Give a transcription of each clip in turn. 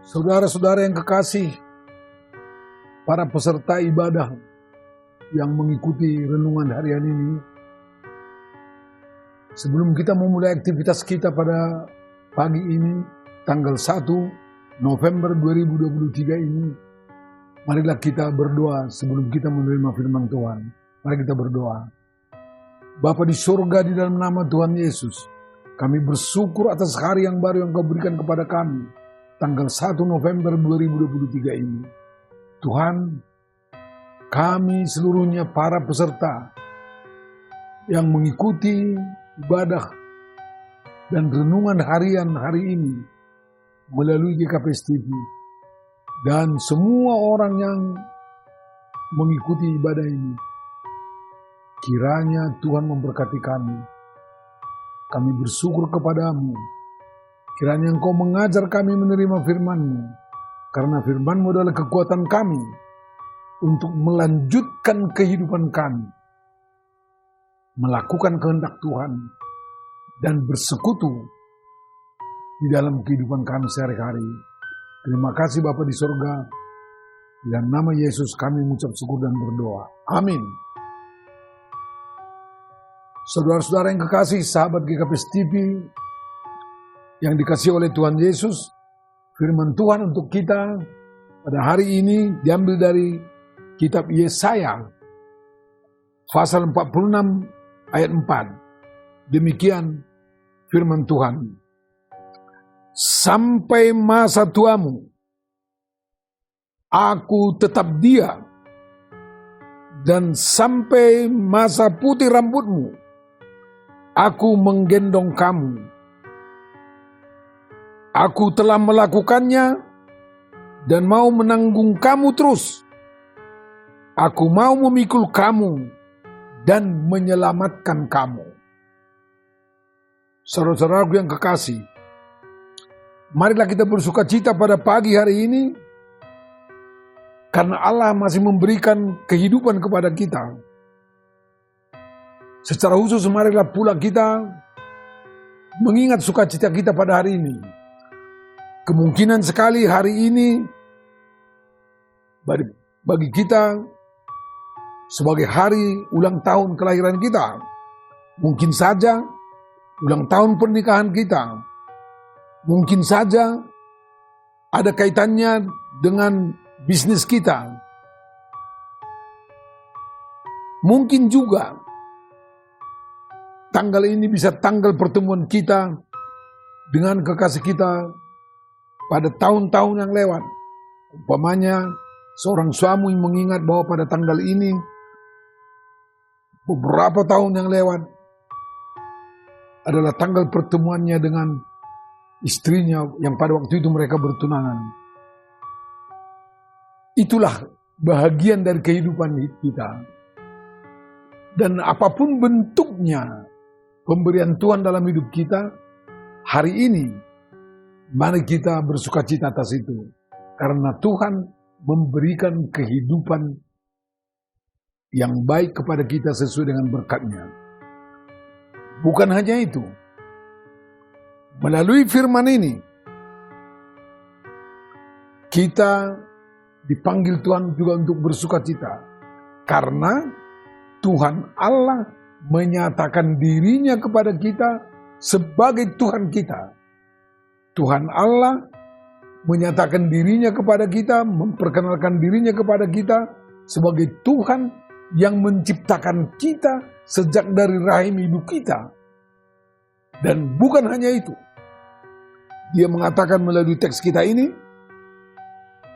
Saudara-saudara yang kekasih, para peserta ibadah yang mengikuti renungan harian ini, sebelum kita memulai aktivitas kita pada pagi ini, tanggal 1 November 2023 ini, marilah kita berdoa sebelum kita menerima firman Tuhan. Mari kita berdoa. Bapa di surga, di dalam nama Tuhan Yesus, kami bersyukur atas hari yang baru yang Kau berikan kepada kami, tanggal 1 November 2023 ini. Tuhan, kami seluruhnya para peserta yang mengikuti ibadah dan renungan harian hari ini melalui GKPS TV, dan semua orang yang mengikuti ibadah ini, kiranya Tuhan memberkati kami. Kami bersyukur kepadamu. Kiranya Engkau mengajar kami menerima firman-Mu, karena firman-Mu adalah kekuatan kami untuk melanjutkan kehidupan kami, melakukan kehendak Tuhan, dan bersekutu di dalam kehidupan kami sehari-hari. Terima kasih Bapa di surga. Dalam nama Yesus kami mengucap syukur dan berdoa. Amin. Saudara-saudara yang kekasih, sahabat GKPS TV yang dikasihi oleh Tuhan Yesus, firman Tuhan untuk kita pada hari ini diambil dari kitab Yesaya pasal 46 ayat 4. Demikian firman Tuhan. Sampai masa tuamu, aku tetap dia, dan sampai masa putih rambutmu, aku menggendong kamu. Aku telah melakukannya dan mau menanggung kamu terus. Aku mau memikul kamu dan menyelamatkan kamu. Saudara-saudaraku yang kekasih, marilah kita bersukacita pada pagi hari ini, karena Allah masih memberikan kehidupan kepada kita. Secara khusus marilah pula kita mengingat sukacita kita pada hari ini. Kemungkinan sekali hari ini bagi kita sebagai hari ulang tahun kelahiran kita. Mungkin saja ulang tahun pernikahan kita. Mungkin saja ada kaitannya dengan bisnis kita. Mungkin juga tanggal ini bisa tanggal pertemuan kita dengan kekasih kita pada tahun-tahun yang lewat. Umpamanya seorang suami mengingat bahwa pada tanggal ini beberapa tahun yang lewat adalah tanggal pertemuannya dengan istrinya yang pada waktu itu mereka bertunangan. Itulah bahagian dari kehidupan kita. Dan apapun bentuknya pemberian Tuhan dalam hidup kita, hari ini mari kita bersukacita atas itu. Karena Tuhan memberikan kehidupan yang baik kepada kita sesuai dengan berkat-Nya. Bukan hanya itu. Melalui firman ini, kita dipanggil Tuhan juga untuk bersukacita. Karena Tuhan Allah menyatakan dirinya kepada kita sebagai Tuhan kita. Tuhan Allah menyatakan dirinya kepada kita, memperkenalkan dirinya kepada kita sebagai Tuhan yang menciptakan kita sejak dari rahim ibu kita. Dan bukan hanya itu. Dia mengatakan melalui teks kita ini,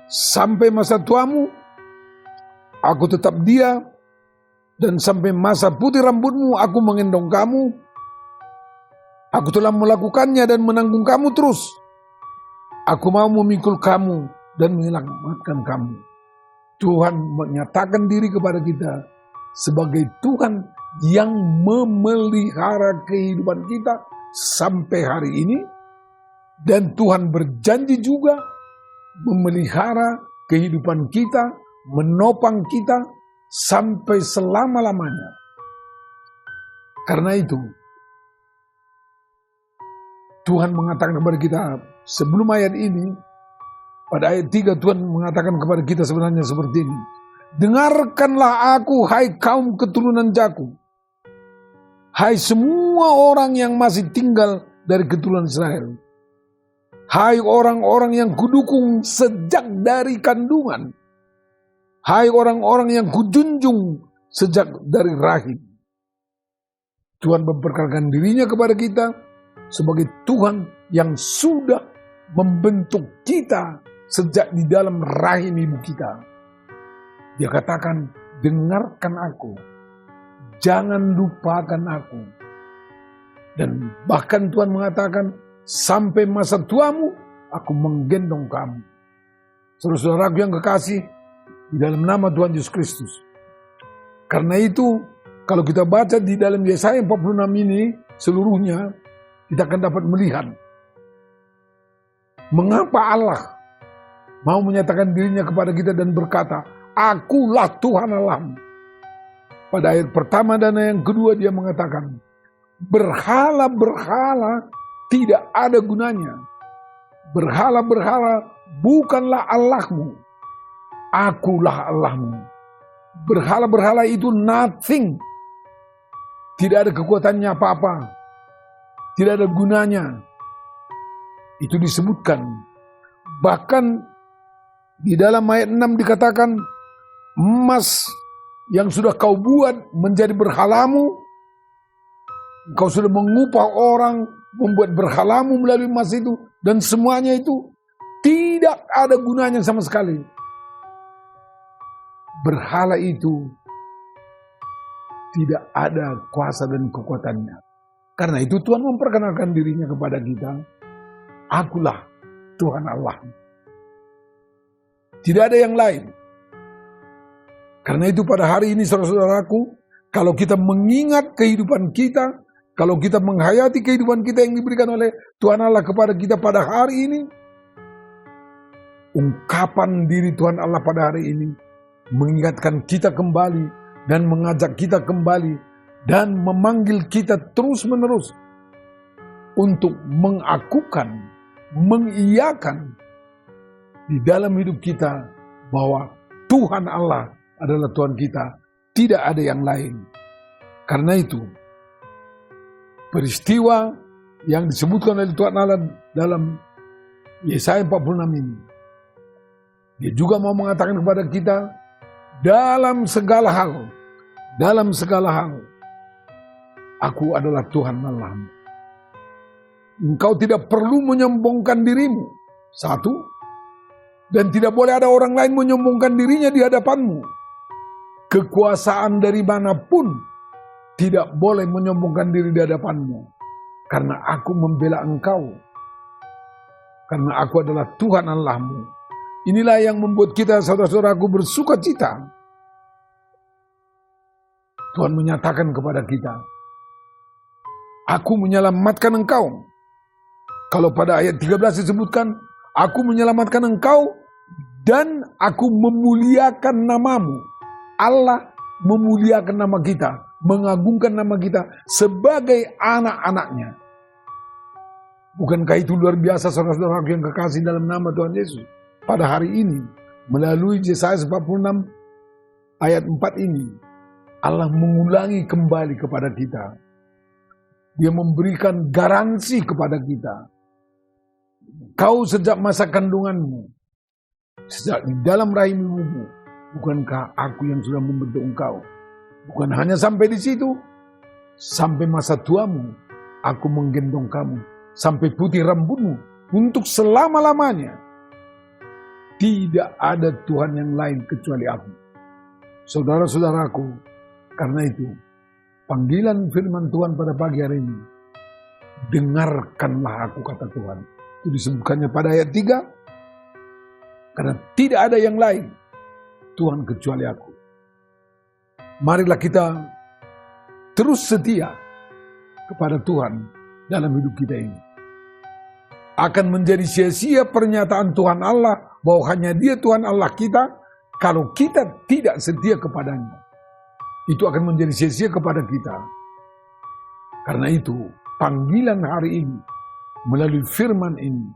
sampai masa tuamu, aku tetap dia, dan sampai masa putih rambutmu, aku menggendong kamu. Aku telah melakukannya dan menanggung kamu terus. Aku mau memikul kamu dan menyelamatkan kamu. Tuhan menyatakan diri kepada kita sebagai Tuhan yang memelihara kehidupan kita sampai hari ini. Dan Tuhan berjanji juga memelihara kehidupan kita, menopang kita sampai selama-lamanya. Karena itu, Tuhan mengatakan kepada kita sebelum ayat ini, Pada ayat 3 Tuhan mengatakan kepada kita sebenarnya seperti ini. Dengarkanlah aku, hai kaum keturunan Yakub. Hai semua orang yang masih tinggal dari keturunan Israel. Hai orang-orang yang kudukung sejak dari kandungan. Hai orang-orang yang kujunjung sejak dari rahim. Tuhan memperkenalkan dirinya kepada kita sebagai Tuhan yang sudah membentuk kita sejak di dalam rahim ibu kita. Dia katakan, dengarkan aku, jangan lupakan aku. Dan bahkan Tuhan mengatakan, sampai masa tuamu, aku menggendong kamu. Saudara-saudaraku yang kekasih, di dalam nama Tuhan Yesus Kristus. Karena itu, kalau kita baca di dalam Yesaya 46 ini, seluruhnya, kita akan dapat melihat mengapa Allah mau menyatakan dirinya kepada kita dan berkata, Akulah Tuhan Allahmu. Pada ayat pertama dan yang kedua dia mengatakan, berhala-berhala tidak ada gunanya. Berhala-berhala bukanlah Allahmu. Akulah Allahmu. Berhala-berhala itu nothing. Tidak ada kekuatannya apa-apa. Tidak ada gunanya. Itu disebutkan. Bahkan di dalam ayat 6 dikatakan, emas yang sudah kau buat menjadi berhalamu, kau sudah mengupah orang membuat berhalamu melalui emas itu, dan semuanya itu tidak ada gunanya sama sekali. Berhala itu tidak ada kuasa dan kekuatannya. Karena itu Tuhan memperkenalkan dirinya kepada kita. Akulah Tuhan Allah. Tidak ada yang lain. Karena itu pada hari ini saudara-saudaraku, kalau kita mengingat kehidupan kita, kalau kita menghayati kehidupan kita yang diberikan oleh Tuhan Allah kepada kita pada hari ini, ungkapan diri Tuhan Allah pada hari ini mengingatkan kita kembali dan mengajak kita kembali dan memanggil kita terus-menerus untuk mengakukan, mengiyakan di dalam hidup kita bahwa Tuhan Allah adalah Tuhan kita, tidak ada yang lain. Karena itu, peristiwa yang disebutkan oleh Tuhan Allah dalam Yesaya 46 ini, dia juga mau mengatakan kepada kita, dalam segala hal, aku adalah Tuhan Allahmu. Engkau tidak perlu menyombongkan dirimu, satu, dan tidak boleh ada orang lain menyombongkan dirinya di hadapanmu. Kekuasaan dari manapun tidak boleh menyombongkan diri di hadapanmu. Karena aku membela engkau. Karena aku adalah Tuhan Allahmu. Inilah yang membuat kita saudara-saudaraku bersuka cita. Tuhan menyatakan kepada kita, aku menyelamatkan engkau. Kalau pada ayat 13 disebutkan, aku menyelamatkan engkau dan aku memuliakan namamu. Allah memuliakan nama kita, mengagungkan nama kita sebagai anak-anaknya. Bukankah itu luar biasa saudara-saudara yang kekasih dalam nama Tuhan Yesus? Pada hari ini, melalui Yesaya 46 ayat 4 ini, Allah mengulangi kembali kepada kita. Dia memberikan garansi kepada kita. Kau sejak masa kandunganmu, sejak di dalam rahim ibumu, bukankah aku yang sudah membentuk engkau? Bukan hanya sampai di situ, sampai masa tuamu, aku menggendong kamu. Sampai putih rambutmu, untuk selama-lamanya. Tidak ada Tuhan yang lain kecuali aku. Saudara-saudaraku, karena itu, panggilan firman Tuhan pada pagi hari ini, dengarkanlah aku, kata Tuhan. Itu disebutkannya pada ayat 3, karena tidak ada yang lain Tuhan kecuali aku. Marilah kita terus setia kepada Tuhan dalam hidup kita ini. Akan menjadi sia-sia pernyataan Tuhan Allah bahwa hanya Dia Tuhan Allah kita kalau kita tidak setia kepadanya. Itu akan menjadi sia-sia kepada kita. Karena itu, panggilan hari ini melalui firman ini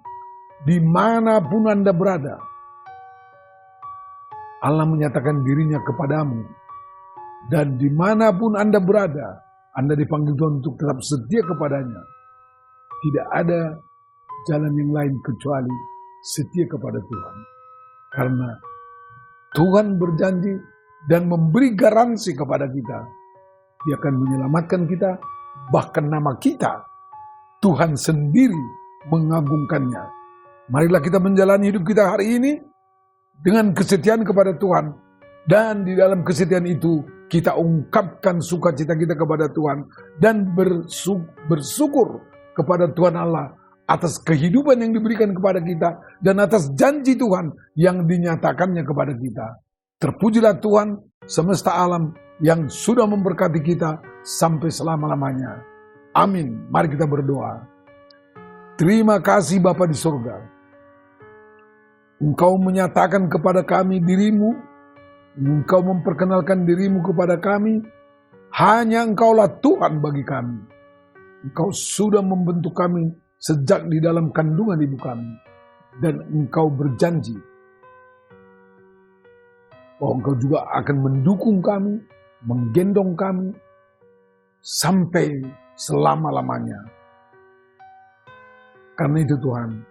dimanapun Anda berada, Allah menyatakan dirinya kepadamu. Dan dimanapun Anda berada, Anda dipanggil Tuhan untuk tetap setia kepadanya. Tidak ada jalan yang lain kecuali setia kepada Tuhan. Karena Tuhan berjanji dan memberi garansi kepada kita. Dia akan menyelamatkan kita, bahkan nama kita, Tuhan sendiri mengagungkannya. Marilah kita menjalani hidup kita hari ini dengan kesetiaan kepada Tuhan. Dan di dalam kesetiaan itu kita ungkapkan sukacita kita kepada Tuhan. Dan bersyukur kepada Tuhan Allah atas kehidupan yang diberikan kepada kita. Dan atas janji Tuhan yang dinyatakannya kepada kita. Terpujilah Tuhan semesta alam yang sudah memberkati kita sampai selama-lamanya. Amin. Mari kita berdoa. Terima kasih Bapa di surga. Engkau menyatakan kepada kami dirimu, Engkau memperkenalkan dirimu kepada kami, hanya Engkaulah Tuhan bagi kami. Engkau sudah membentuk kami sejak di dalam kandungan ibu kami. Dan Engkau berjanji bahwa Engkau juga akan mendukung kami, menggendong kami, sampai selama-lamanya. Karena itu Tuhan,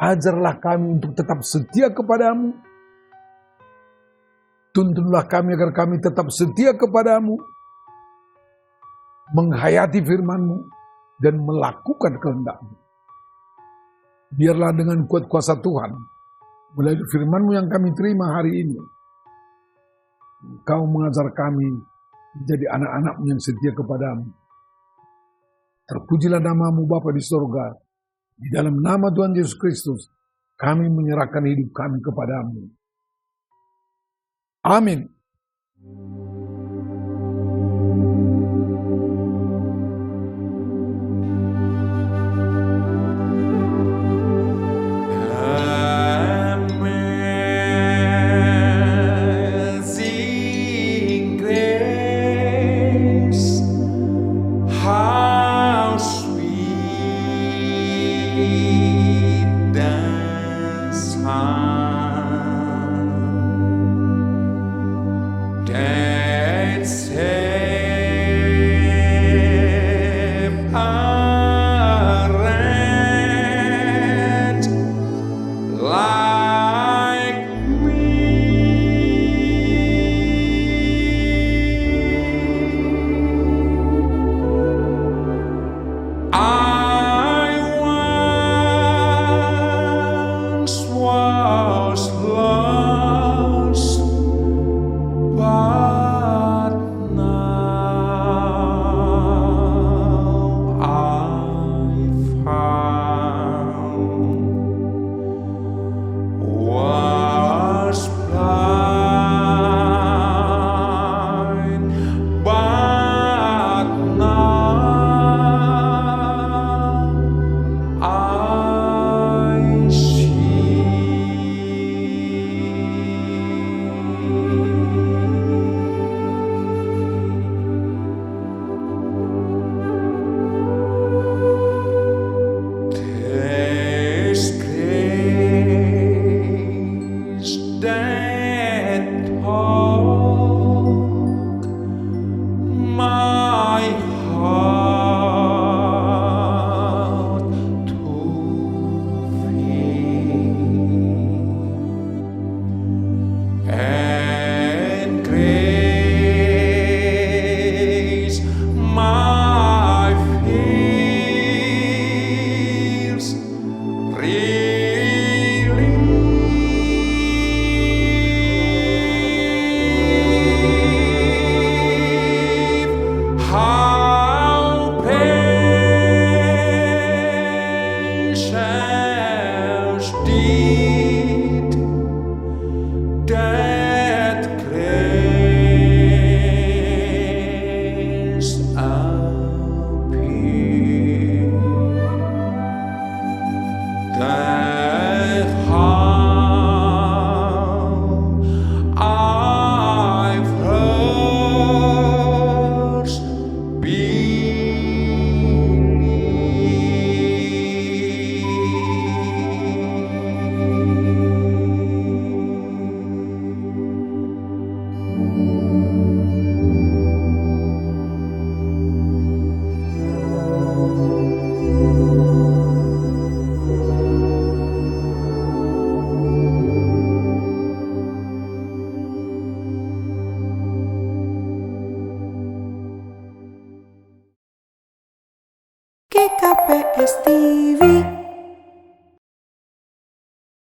ajarlah kami untuk tetap setia kepadamu. Tuntunlah kami agar kami tetap setia kepadamu, menghayati firman-Mu, dan melakukan kehendak-Mu. Biarlah dengan kuat kuasa Tuhan, melalui firman-Mu yang kami terima hari ini, Engkau mengajar kami menjadi anak-anak-Mu yang setia kepadamu. Terpujilah nama-Mu Bapa di surga. Di dalam nama Tuhan Yesus Kristus, kami menyerahkan hidup kami kepadamu. Amin. Damn. TV.